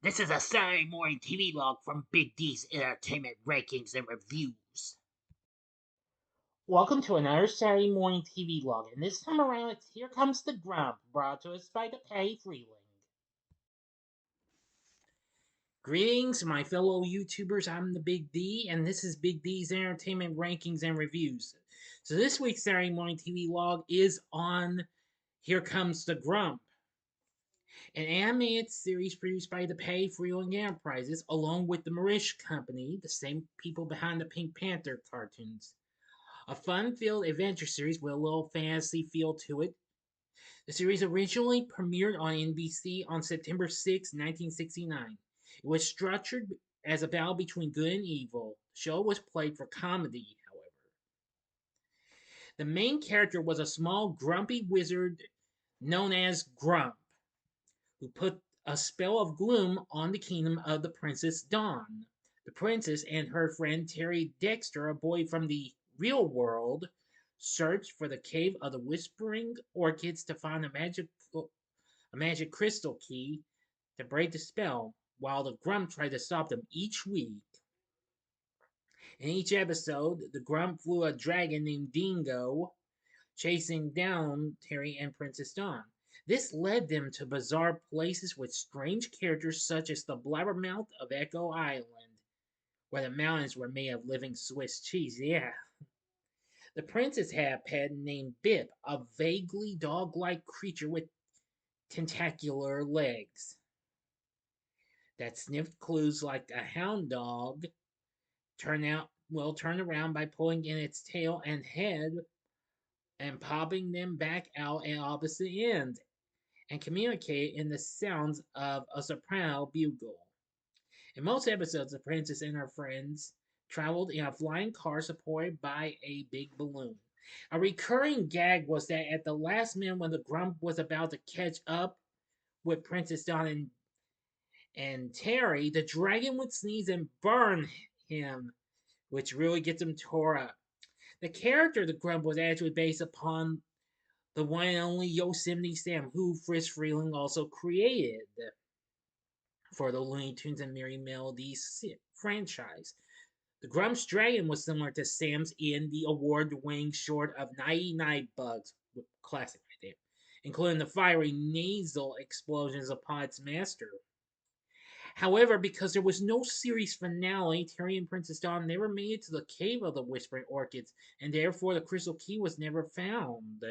This is a Saturday Morning TVLog from Big D's Entertainment Rankings and Reviews. Welcome to another Saturday Morning TVLog, and this time around it's Here Comes the Grump, brought to us by DePatie-Freleng. Greetings, my fellow YouTubers. I'm the Big D, and this is Big D's Entertainment Rankings and Reviews. So this week's Saturday Morning TVLog is on Here Comes the Grump, an animated series produced by the DePatie-Freleng Enterprises, along with the Marish Company, the same people behind the Pink Panther cartoons. A fun-filled adventure series with a little fantasy feel to it. The series originally premiered on NBC on September 6, 1969. It was structured as a battle between good and evil. The show was played for comedy, however. The main character was a small, grumpy wizard known as Grump, who put a spell of gloom on the kingdom of the Princess Dawn. The princess and her friend Terry Dexter, a boy from the real world, searched for the cave of the Whispering Orchids to find a magic crystal key to break the spell, while the Grump tried to stop them each week. In each episode, the Grump flew a dragon named Dingo, chasing down Terry and Princess Dawn. This led them to bizarre places with strange characters such as the Blabbermouth of Echo Island, where the mountains were made of living Swiss cheese. Yeah. The princess had a pet named Bip, a vaguely dog-like creature with tentacular legs that sniffed clues like a hound dog. Turn around by pulling in its tail and head and popping them back out at opposite ends, and communicate in the sounds of a soprano bugle. In most episodes, the princess and her friends traveled in a flying car supported by a big balloon. A recurring gag was that at the last minute, when the Grump was about to catch up with Princess Dawn and Terry, the dragon would sneeze and burn him, which really gets him tore up. The character of the Grump was actually based upon the one and only Yosemite Sam, who Friz Freleng also created for the Looney Tunes and Merry Melodies franchise. The Grump's dragon was similar to Sam's in the award-winning short of 99 Bugs, classic right there, including the fiery nasal explosions upon its master. However, because there was no series finale, Terry and Princess Dawn never made it to the cave of the Whispering Orchids, and therefore the crystal key was never found.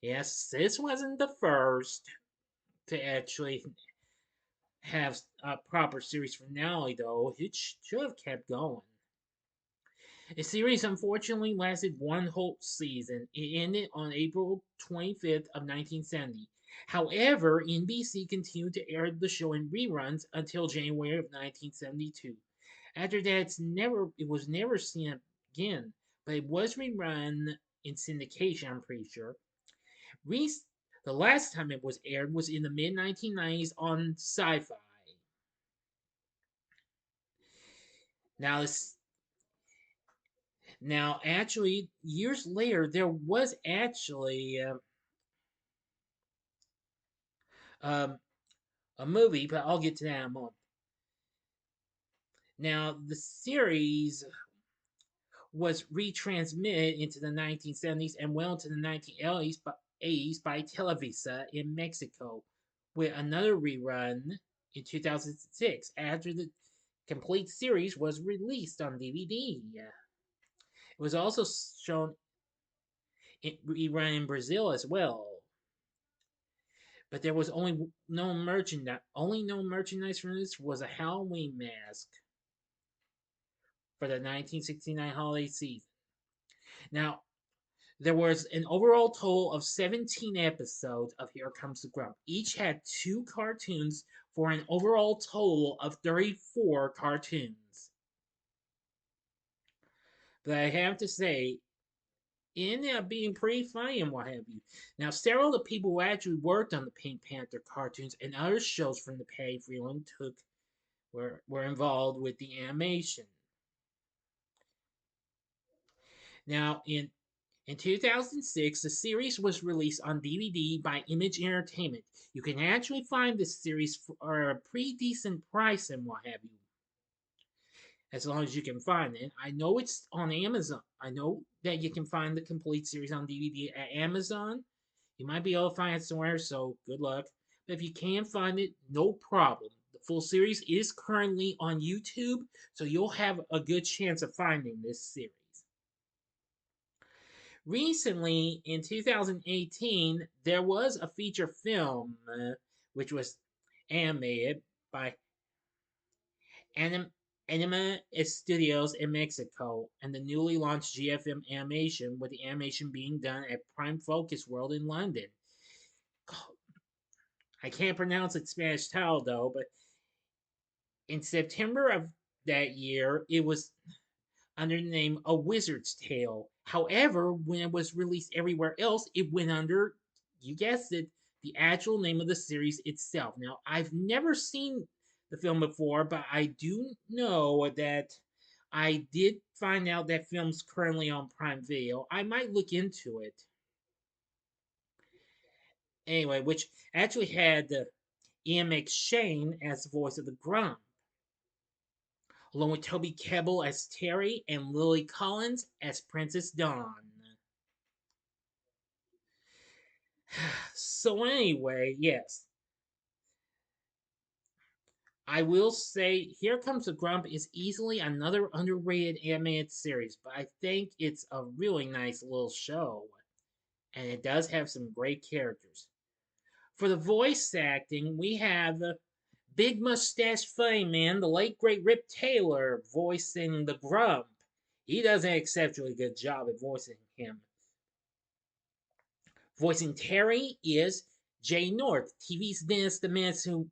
Yes, this wasn't the first to actually have a proper series finale, though. It should have kept going. The series unfortunately lasted one whole season. It ended on April 25th of 1970. However, NBC continued to air the show in reruns until January of 1972. After that, it was never seen again, but it was rerun in syndication, I'm pretty sure. The last time it was aired was in the mid-1990s on Sci-Fi. Now, actually, years later, there was actually um, a movie, but I'll get to that in a moment. Now, the series was retransmitted into the 1970s and well into the 1980s by Televisa in Mexico, with another rerun in 2006 after the complete series was released on DVD. It was also shown rerun in Brazil as well. But there was only no merchandise. Only no merchandise from this was a Halloween mask for the 1969 holiday season. Now, there was an overall total of 17 episodes of Here Comes the Grump. Each had 2 cartoons for an overall total of 34 cartoons. But I have to say, it ended up being pretty funny and what have you. Now, several of the people who actually worked on the Pink Panther cartoons and other shows from the DePatie-Freleng were involved with the animation. Now, in In 2006, the series was released on DVD by Image Entertainment. You can actually find this series for a pretty decent price and what have you, as long as you can find it. I know it's on Amazon. I know that you can find the complete series on DVD at Amazon. You might be able to find it somewhere, so good luck. But if you can't find it, no problem. The full series is currently on YouTube, so you'll have a good chance of finding this series. Recently, in 2018, there was a feature film which was animated by Anim- Anima Studios in Mexico and the newly launched GFM Animation, with the animation being done at Prime Focus World in London. I can't pronounce its Spanish title though, but in September of that year, it was under the name A Wizard's Tale. However, when it was released everywhere else, it went under, you guessed it, the actual name of the series itself. Now, I've never seen the film before, but I do know that I did find out that film's currently on Prime Video. I might look into it. Anyway, which actually had Ian McShane as the voice of the Grump, along with Toby Kebbell as Terry and Lily Collins as Princess Dawn. So anyway, yes, I will say Here Comes the Grump is easily another underrated animated series, but I think it's a really nice little show, and it does have some great characters. For the voice acting, we have Big Mustache Funny Man, the late great Rip Taylor, voicing the Grump. He does an exceptionally good job at voicing him. Voicing Terry is Jay North, TV's Dennis the Menace, who,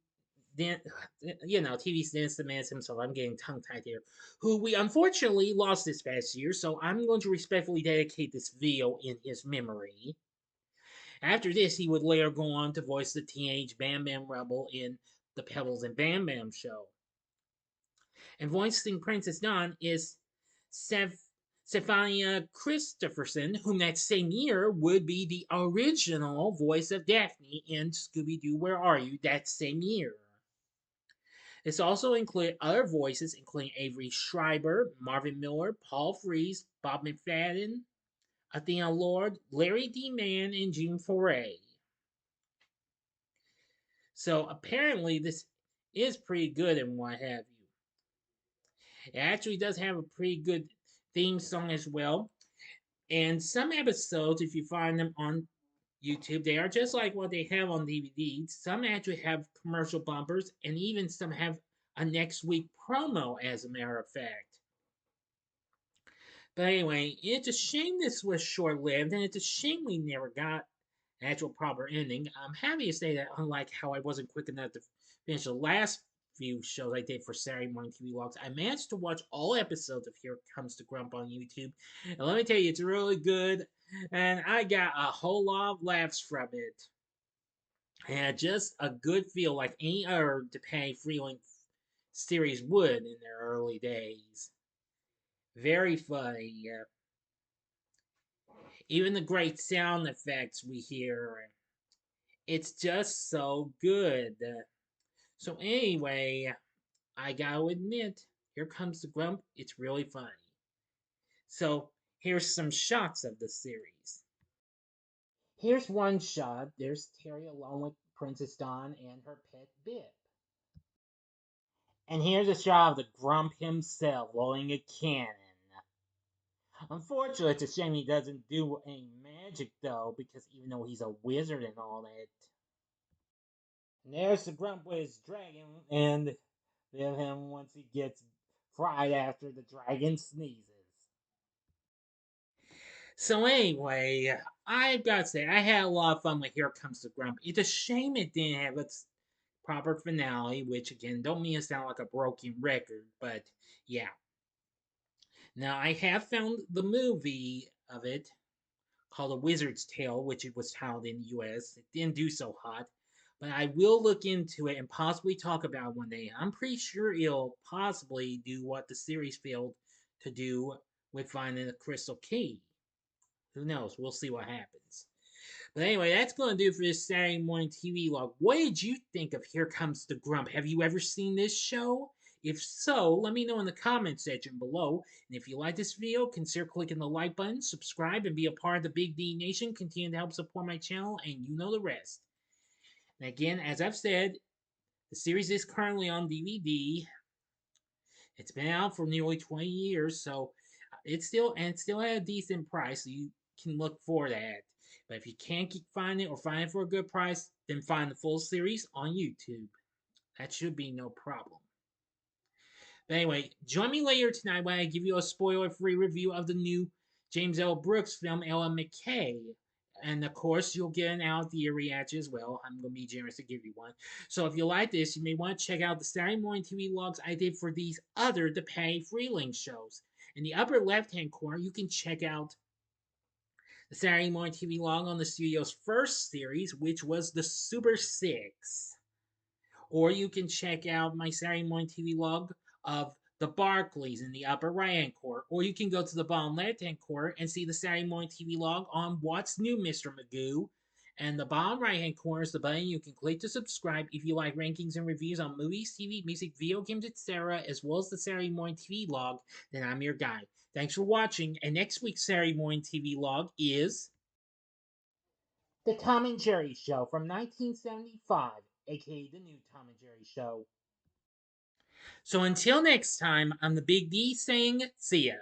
TV's Dennis the Menace himself. I'm getting tongue tied here. Who we unfortunately lost this past year, so I'm going to respectfully dedicate this video in his memory. After this, he would later go on to voice the teenage Bam Bam Rebel in the Pebbles and Bam Bam show. And voicing Princess Dawn is Stefania Christopherson, whom that same year would be the original voice of Daphne in Scooby Doo Where Are You that same year. This also included other voices, including Avery Schreiber, Marvin Miller, Paul Frees, Bob McFadden, Athena Lord, Larry D. Mann, and June Foray. So apparently this is pretty good and what have you. It actually does have a pretty good theme song as well. And some episodes, if you find them on YouTube, they are just like what they have on DVD. Some actually have commercial bumpers, and even some have a next week promo, as a matter of fact. But anyway, it's a shame this was short lived, and it's a shame we never got an actual proper ending. I'm happy to say that, unlike how I wasn't quick enough to finish the last few shows I did for Saturday Morning TVLogs, I managed to watch all episodes of Here Comes the Grump on YouTube. And let me tell you, it's really good, and I got a whole lot of laughs from it. And just a good feel like any other DePatie-Freleng series would in their early days. Very funny. Even the great sound effects we hear. It's just so good. So anyway, I gotta admit, Here Comes the Grump, it's really funny. So here's some shots of the series. Here's one shot. There's Terry along with Princess Dawn and her pet Bip. And here's a shot of the Grump himself loading a cannon. Unfortunately, it's a shame he doesn't do any magic though, because even though he's a wizard and all that. And there's the Grump with his dragon, and then him once he gets fried after the dragon sneezes. So anyway, I've got to say, I had a lot of fun with Here Comes the Grump. It's a shame it didn't have its proper finale, which again, don't mean to sound like a broken record, but yeah. Now, I have found the movie of it called A Wizard's Tale, which it was titled in the US. It didn't do so hot, but I will look into it and possibly talk about it one day. I'm pretty sure it'll possibly do what the series failed to do with finding the Crystal Key. Who knows? We'll see what happens. But anyway, that's going to do for this Saturday morning TV log. What did you think of Here Comes the Grump? Have you ever seen this show? If so, let me know in the comment section below. And if you like this video, consider clicking the like button, subscribe, and be a part of the Big D Nation. Continue to help support my channel, and you know the rest. And again, as I've said, the series is currently on DVD. It's been out for nearly 20 years, so it's still at a decent price. So you can look for that. But if you can't find it or find it for a good price, then find the full series on YouTube. That should be no problem. But anyway, join me later tonight when I give you a spoiler-free review of the new James L. Brooks film, Ellen McKay. And of course, you'll get an out the year reaction as well. I'm going to be generous to give you one. So if you like this, you may want to check out the Saturday Morning TV logs I did for these other DePatie-Freleng shows. In the upper left-hand corner, you can check out the Saturday Morning TV log on the studio's first series, which was the Super 6. Or you can check out my Saturday Morning TV log of the Barclays in the upper right hand corner. Or you can go to the bottom left hand corner and see the Saturday Morning TV log on What's New, Mr. Magoo. And the bottom right hand corner is the button you can click to subscribe if you like rankings and reviews on movies, TV, music, video games, etc., as well as the Saturday Morning TV log. Then I'm your guy. Thanks for watching. And next week's Saturday Morning TV log is The Tom and Jerry Show from 1975, aka The New Tom and Jerry Show. So until next time, I'm the Big D saying, see ya.